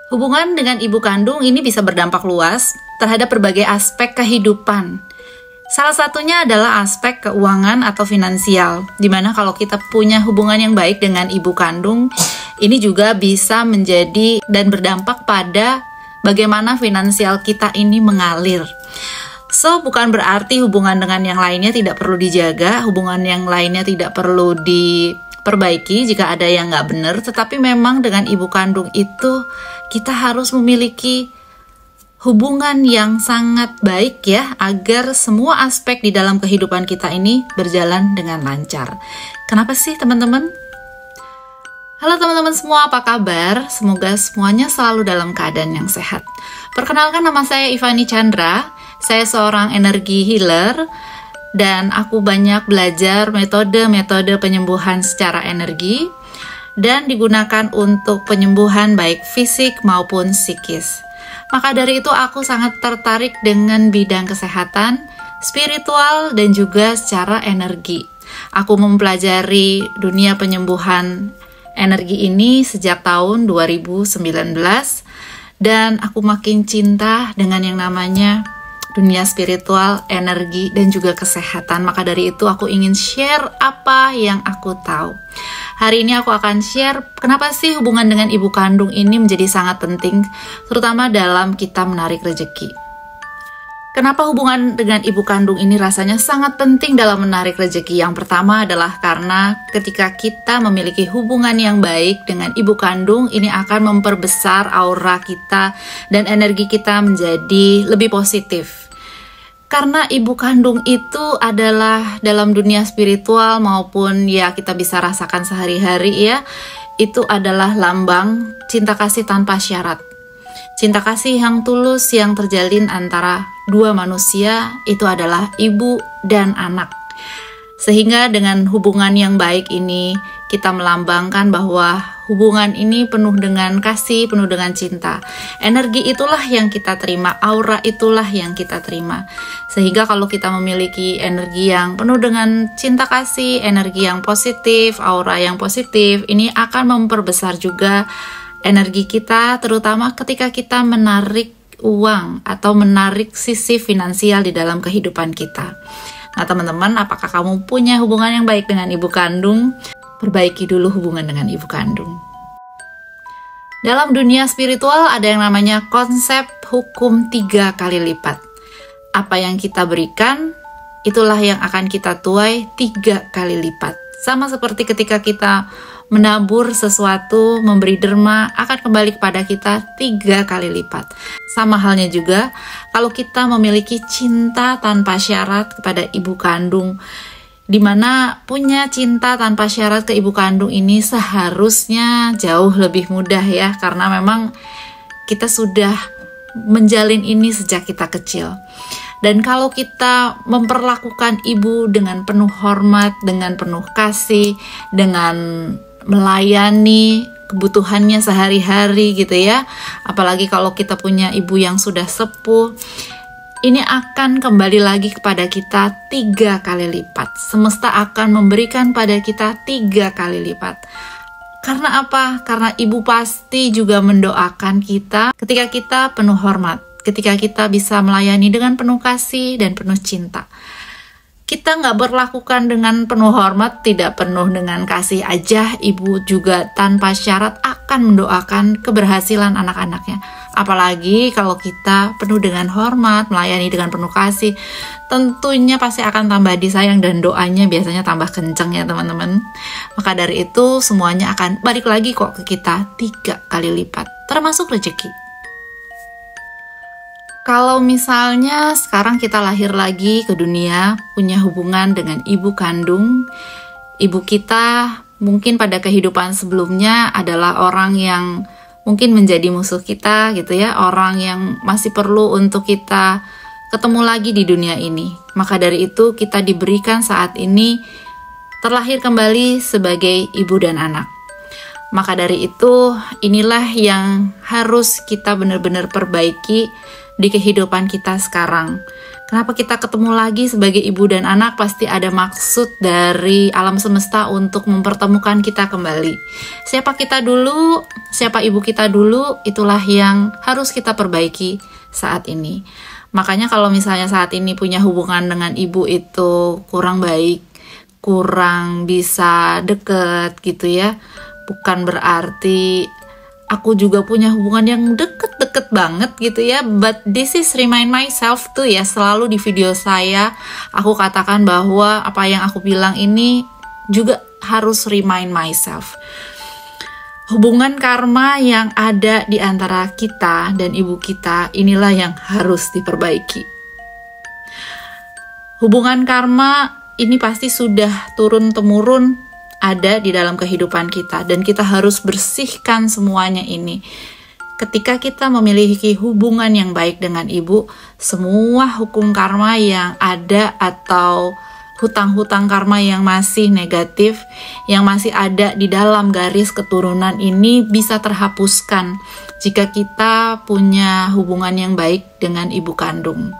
Hubungan dengan ibu kandung ini bisa berdampak luas terhadap berbagai aspek kehidupan. Salah satunya adalah aspek keuangan atau finansial, di mana kalau kita punya hubungan yang baik dengan ibu kandung, ini juga bisa menjadi dan berdampak pada bagaimana finansial kita ini mengalir. So, bukan berarti hubungan dengan yang lainnya tidak perlu dijaga, hubungan yang lainnya tidak perlu diperbaiki jika ada yang nggak benar, tetapi memang dengan ibu kandung itu kita harus memiliki hubungan yang sangat baik ya, agar semua aspek di dalam kehidupan kita ini berjalan dengan lancar. Kenapa sih teman-teman? Halo teman-teman semua, apa kabar? Semoga semuanya selalu dalam keadaan yang sehat. Perkenalkan, nama saya Ivani Chandra, saya seorang energi healer, dan aku banyak belajar metode-metode penyembuhan secara energi, dan digunakan untuk penyembuhan baik fisik maupun psikis. Maka dari itu aku sangat tertarik dengan bidang kesehatan, spiritual, dan juga secara energi. Aku mempelajari dunia penyembuhan energi ini sejak tahun 2019, dan aku makin cinta dengan yang namanya dunia spiritual, energi, dan juga kesehatan. Maka dari itu aku ingin share apa yang aku tahu. Hari ini aku akan share kenapa sih hubungan dengan ibu kandung ini menjadi sangat penting, terutama dalam kita menarik rezeki. Kenapa hubungan dengan ibu kandung ini rasanya sangat penting dalam menarik rezeki? Yang pertama adalah karena ketika kita memiliki hubungan yang baik dengan ibu kandung, ini akan memperbesar aura kita dan energi kita menjadi lebih positif. Karena ibu kandung itu adalah dalam dunia spiritual maupun ya kita bisa rasakan sehari-hari ya, itu adalah lambang cinta kasih tanpa syarat. Cinta kasih yang tulus yang terjalin antara dua manusia, itu adalah ibu dan anak. Sehingga dengan hubungan yang baik ini kita melambangkan bahwa hubungan ini penuh dengan kasih, penuh dengan cinta. Energi itulah yang kita terima, aura itulah yang kita terima. Sehingga kalau kita memiliki energi yang penuh dengan cinta kasih, energi yang positif, aura yang positif, ini akan memperbesar juga energi kita, terutama ketika kita menarik uang atau menarik sisi finansial di dalam kehidupan kita. Nah teman-teman, apakah kamu punya hubungan yang baik dengan ibu kandung? Perbaiki dulu hubungan dengan ibu kandung. Dalam dunia spiritual ada yang namanya konsep hukum 3 kali lipat. Apa yang kita berikan, itulah yang akan kita tuai 3 kali lipat. Sama seperti ketika kita menabur sesuatu, memberi derma, akan kembali kepada kita 3 kali lipat. Sama halnya juga, kalau kita memiliki cinta tanpa syarat kepada ibu kandung, di mana punya cinta tanpa syarat ke ibu kandung ini seharusnya jauh lebih mudah ya, karena memang kita sudah menjalin ini sejak kita kecil. Dan kalau kita memperlakukan ibu dengan penuh hormat, dengan penuh kasih, dengan melayani kebutuhannya sehari-hari gitu ya, apalagi kalau kita punya ibu yang sudah sepuh, ini akan kembali lagi kepada kita 3 kali lipat. Semesta akan memberikan pada kita 3 kali lipat. Karena apa? Karena ibu pasti juga mendoakan kita ketika kita penuh hormat, ketika kita bisa melayani dengan penuh kasih dan penuh cinta. Kita nggak berlakukan dengan penuh hormat, tidak penuh dengan kasih aja, ibu juga tanpa syarat akan mendoakan keberhasilan anak-anaknya. Apalagi kalau kita penuh dengan hormat, melayani dengan penuh kasih, tentunya pasti akan tambah disayang dan doanya biasanya tambah kenceng ya teman-teman. Maka dari itu semuanya akan balik lagi kok ke kita 3 kali lipat, termasuk rezeki. Kalau misalnya sekarang kita lahir lagi ke dunia, punya hubungan dengan ibu kandung, ibu kita mungkin pada kehidupan sebelumnya adalah orang yang mungkin menjadi musuh kita gitu ya, orang yang masih perlu untuk kita ketemu lagi di dunia ini. Maka dari itu kita diberikan saat ini terlahir kembali sebagai ibu dan anak. Maka dari itu inilah yang harus kita benar-benar perbaiki di kehidupan kita sekarang. Kenapa kita ketemu lagi sebagai ibu dan anak? Pasti ada maksud dari alam semesta untuk mempertemukan kita kembali. Siapa kita dulu, siapa ibu kita dulu, itulah yang harus kita perbaiki saat ini. Makanya kalau misalnya saat ini punya hubungan dengan ibu itu kurang baik, kurang bisa deket gitu ya, bukan berarti aku juga punya hubungan yang deket-deket banget gitu ya. But this is remind myself tuh ya, selalu di video saya aku katakan bahwa apa yang aku bilang ini juga harus remind myself. Hubungan karma yang ada di antara kita dan ibu kita, inilah yang harus diperbaiki. Hubungan karma ini pasti sudah turun-temurun ada di dalam kehidupan kita, dan kita harus bersihkan semuanya ini. Ketika kita memiliki hubungan yang baik dengan ibu, semua hukum karma yang ada atau hutang-hutang karma yang masih negatif, yang masih ada di dalam garis keturunan ini bisa terhapuskan jika kita punya hubungan yang baik dengan ibu kandung.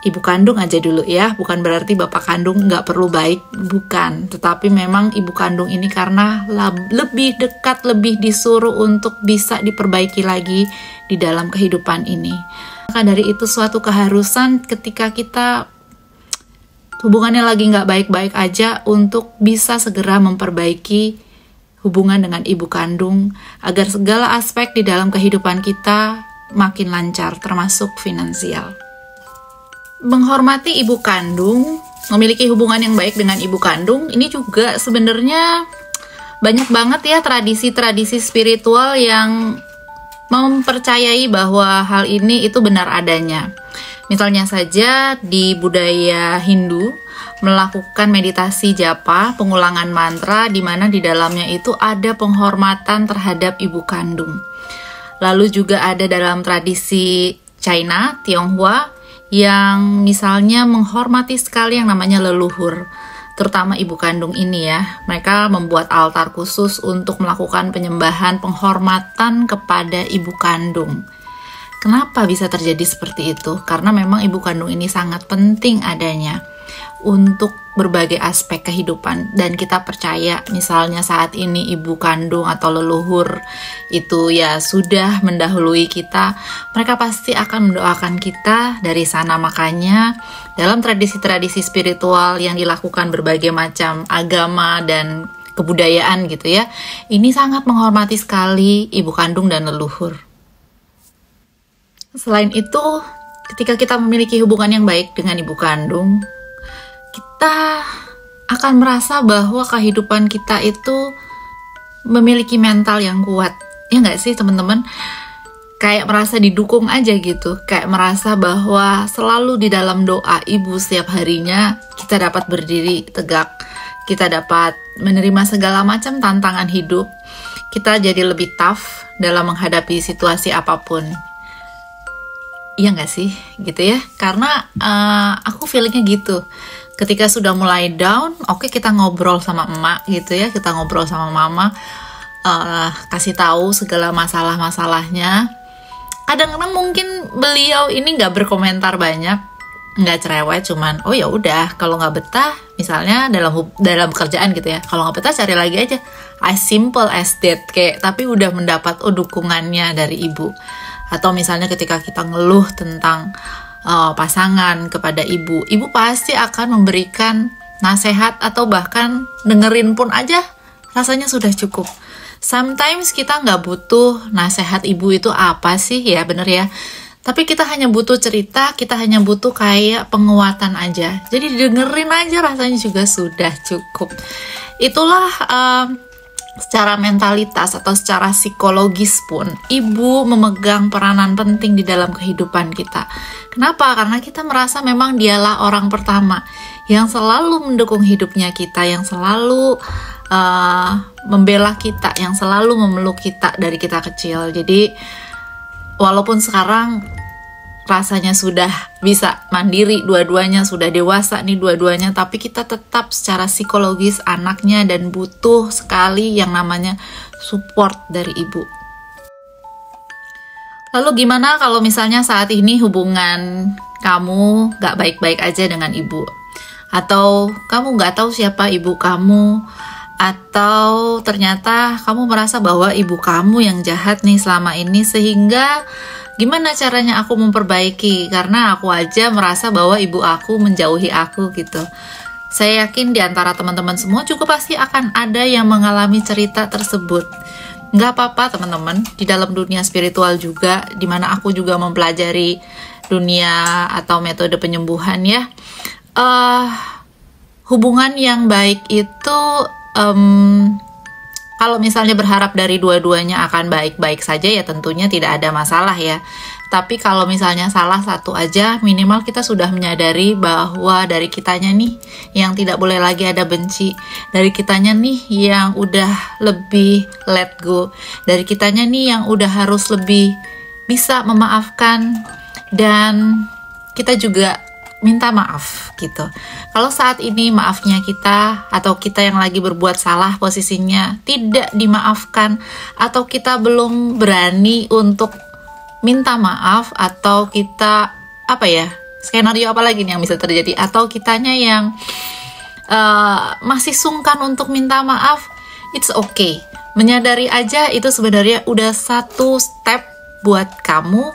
Ibu kandung aja dulu ya, bukan berarti bapak kandung nggak perlu baik, bukan. Tetapi memang ibu kandung ini karena lebih dekat, lebih disuruh untuk bisa diperbaiki lagi di dalam kehidupan ini. Maka dari itu suatu keharusan ketika kita hubungannya lagi nggak baik-baik aja untuk bisa segera memperbaiki hubungan dengan ibu kandung agar segala aspek di dalam kehidupan kita makin lancar, termasuk finansial. Menghormati ibu kandung, memiliki hubungan yang baik dengan ibu kandung, ini juga sebenarnya banyak banget ya tradisi-tradisi spiritual yang mempercayai bahwa hal ini itu benar adanya. Misalnya saja di budaya Hindu, melakukan meditasi japa, pengulangan mantra, di mana di dalamnya itu ada penghormatan terhadap ibu kandung. Lalu juga ada dalam tradisi China, Tionghoa, yang misalnya menghormati sekali yang namanya leluhur, terutama ibu kandung ini ya. Mereka membuat altar khusus untuk melakukan penyembahan penghormatan kepada ibu kandung. Kenapa bisa terjadi seperti itu? Karena memang ibu kandung ini sangat penting adanya untuk berbagai aspek kehidupan, dan kita percaya misalnya saat ini ibu kandung atau leluhur itu ya sudah mendahului kita, mereka pasti akan mendoakan kita dari sana. Makanya dalam tradisi-tradisi spiritual yang dilakukan berbagai macam agama dan kebudayaan gitu ya, ini sangat menghormati sekali ibu kandung dan leluhur. Selain itu, ketika kita memiliki hubungan yang baik dengan ibu kandung, kita akan merasa bahwa kehidupan kita itu memiliki mental yang kuat. Ya nggak sih teman-teman? Kayak merasa didukung aja gitu. Kayak merasa bahwa selalu di dalam doa ibu setiap harinya kita dapat berdiri tegak. Kita dapat menerima segala macam tantangan hidup. Kita jadi lebih tough dalam menghadapi situasi apapun. Iya nggak sih? Gitu ya. Karena aku feelingnya gitu. Ketika sudah mulai down, oke, kita ngobrol sama emak gitu ya, kita ngobrol sama mama, kasih tahu segala masalah-masalahnya. Kadang-kadang mungkin beliau ini nggak berkomentar banyak, nggak cerewet, cuman oh ya udah, kalau nggak betah, misalnya dalam kerjaan gitu ya, kalau nggak betah cari lagi aja, as simple as that, kayak tapi udah mendapat dukungannya dari ibu. Atau misalnya ketika kita ngeluh tentang pasangan kepada ibu pasti akan memberikan nasihat atau bahkan dengerin pun aja rasanya sudah cukup. Sometimes kita nggak butuh nasihat ibu itu apa sih ya, bener ya, tapi kita hanya butuh cerita, kita hanya butuh kayak penguatan aja, jadi dengerin aja rasanya juga sudah cukup. Itulah secara mentalitas atau secara psikologis pun ibu memegang peranan penting di dalam kehidupan kita. Kenapa? Karena kita merasa memang dialah orang pertama yang selalu mendukung hidupnya kita, yang selalu membela kita, yang selalu memeluk kita dari kita kecil. Jadi walaupun sekarang rasanya sudah bisa mandiri, dua-duanya sudah dewasa nih dua-duanya, tapi kita tetap secara psikologis anaknya dan butuh sekali yang namanya support dari ibu. Lalu gimana kalau misalnya saat ini hubungan kamu gak baik-baik aja dengan ibu? Atau kamu gak tahu siapa ibu kamu? Atau ternyata kamu merasa bahwa ibu kamu yang jahat nih selama ini, sehingga gimana caranya aku memperbaiki? Karena aku aja merasa bahwa ibu aku menjauhi aku gitu. Saya yakin di antara teman-teman semua juga pasti akan ada yang mengalami cerita tersebut. Nggak apa-apa teman-teman, di dalam dunia spiritual juga, dimana aku juga mempelajari dunia atau metode penyembuhan ya, hubungan yang baik itu kalau misalnya berharap dari dua-duanya akan baik-baik saja ya tentunya tidak ada masalah ya. Tapi kalau misalnya salah satu aja, minimal kita sudah menyadari bahwa dari kitanya nih yang tidak boleh lagi ada benci, dari kitanya nih yang udah lebih let go, dari kitanya nih yang udah harus lebih bisa memaafkan, dan kita juga minta maaf gitu. Kalau saat ini maafnya kita atau kita yang lagi berbuat salah posisinya tidak dimaafkan, atau kita belum berani untuk minta maaf, atau kita skenario apa lagi nih yang bisa terjadi, atau kitanya yang masih sungkan untuk minta maaf, it's okay. Menyadari aja itu sebenarnya udah satu step buat kamu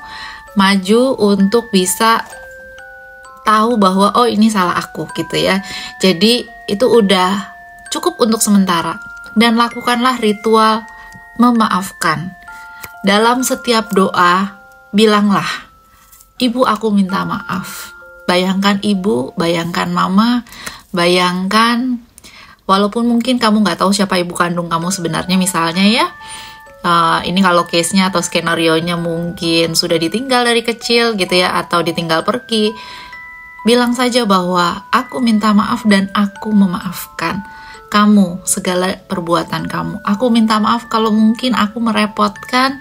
maju untuk bisa tahu bahwa oh ini salah aku gitu ya. Jadi itu udah cukup untuk sementara, dan lakukanlah ritual memaafkan. Dalam setiap doa bilanglah, ibu aku minta maaf. Bayangkan ibu, bayangkan mama, bayangkan walaupun mungkin kamu nggak tahu siapa ibu kandung kamu sebenarnya misalnya ya. Ini kalau case-nya atau skenario-nya mungkin sudah ditinggal dari kecil gitu ya, atau ditinggal pergi. Bilang saja bahwa aku minta maaf dan aku memaafkan kamu segala perbuatan kamu. Aku minta maaf kalau mungkin aku merepotkan,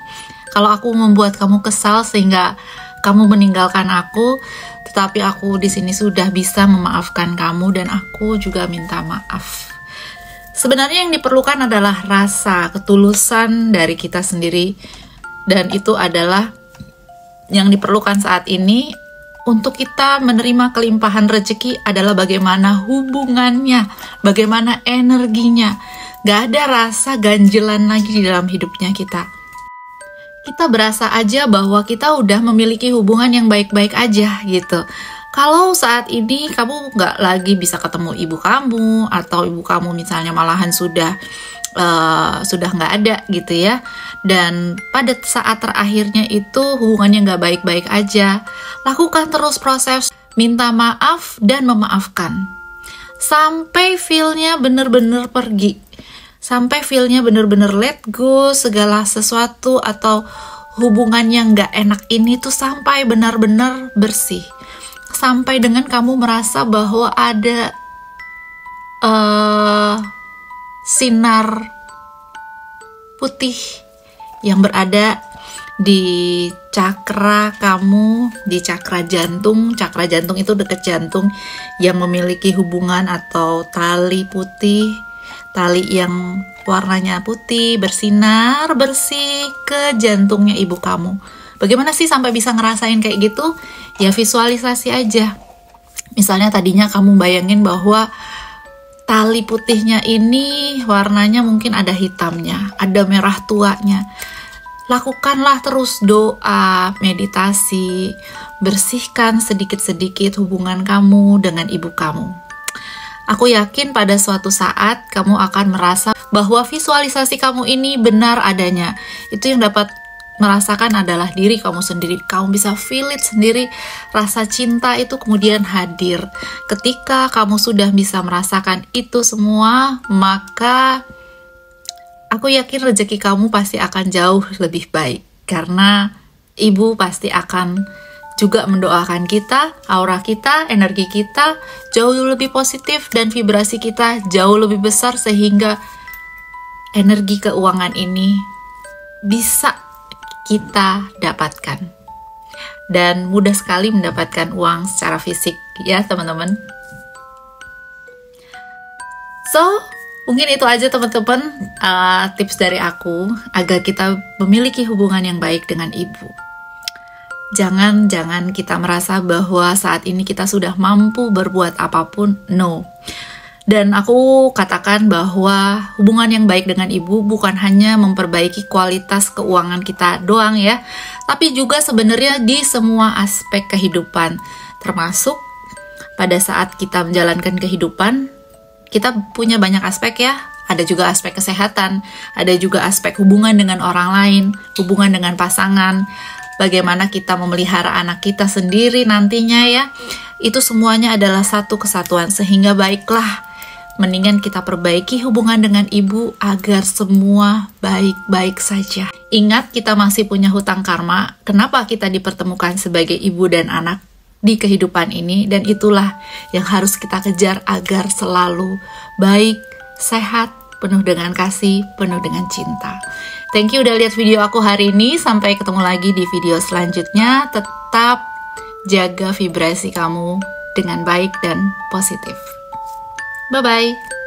kalau aku membuat kamu kesal sehingga kamu meninggalkan aku, tetapi aku di sini sudah bisa memaafkan kamu dan aku juga minta maaf. Sebenarnya yang diperlukan adalah rasa ketulusan dari kita sendiri, dan itu adalah yang diperlukan saat ini. Untuk kita menerima kelimpahan rezeki adalah bagaimana hubungannya, bagaimana energinya. Gak ada rasa ganjilan lagi di dalam hidupnya kita. Kita berasa aja bahwa kita udah memiliki hubungan yang baik-baik aja gitu. Kalau saat ini kamu gak lagi bisa ketemu ibu kamu, atau ibu kamu misalnya malahan sudah nggak ada gitu ya, dan pada saat terakhirnya itu hubungannya nggak baik-baik aja, lakukan terus proses minta maaf dan memaafkan sampai feel-nya bener-bener pergi, sampai feel-nya bener-bener let go segala sesuatu atau hubungan yang nggak enak ini tuh sampai benar-benar bersih, sampai dengan kamu merasa bahwa ada sinar putih yang berada di cakra kamu, di cakra jantung. Cakra jantung itu dekat jantung, yang memiliki hubungan atau tali putih, tali yang warnanya putih, bersinar, bersih ke jantungnya ibu kamu. Bagaimana sih sampai bisa ngerasain kayak gitu? Ya visualisasi aja. Misalnya tadinya kamu bayangin bahwa tali putihnya ini warnanya mungkin ada hitamnya, ada merah tuanya. Lakukanlah terus doa, meditasi, bersihkan sedikit-sedikit hubungan kamu dengan ibu kamu. Aku yakin pada suatu saat kamu akan merasa bahwa visualisasi kamu ini benar adanya. Itu yang dapat merasakan adalah diri kamu sendiri. Kamu bisa feel it sendiri, rasa cinta itu kemudian hadir. Ketika kamu sudah bisa merasakan itu semua, maka aku yakin rezeki kamu pasti akan jauh lebih baik, karena ibu pasti akan juga mendoakan kita, aura kita, energi kita jauh lebih positif, dan vibrasi kita jauh lebih besar, sehingga energi keuangan ini bisa kita dapatkan, dan mudah sekali mendapatkan uang secara fisik ya teman-teman. So mungkin itu aja teman-teman, tips dari aku agar kita memiliki hubungan yang baik dengan ibu. Jangan kita merasa bahwa saat ini kita sudah mampu berbuat apapun, no. Dan aku katakan bahwa hubungan yang baik dengan ibu bukan hanya memperbaiki kualitas keuangan kita doang ya, tapi juga sebenarnya di semua aspek kehidupan, termasuk pada saat kita menjalankan kehidupan, kita punya banyak aspek ya. Ada juga aspek kesehatan, ada juga aspek hubungan dengan orang lain, hubungan dengan pasangan, bagaimana kita memelihara anak kita sendiri nantinya ya. Itu semuanya adalah satu kesatuan, sehingga baiklah, mendingan kita perbaiki hubungan dengan ibu agar semua baik-baik saja. Ingat, kita masih punya hutang karma, kenapa kita dipertemukan sebagai ibu dan anak di kehidupan ini, dan itulah yang harus kita kejar agar selalu baik, sehat, penuh dengan kasih, penuh dengan cinta. Thank you udah lihat video aku hari ini. Sampai ketemu lagi di video selanjutnya. Tetap jaga vibrasi kamu dengan baik dan positif. Bye-bye.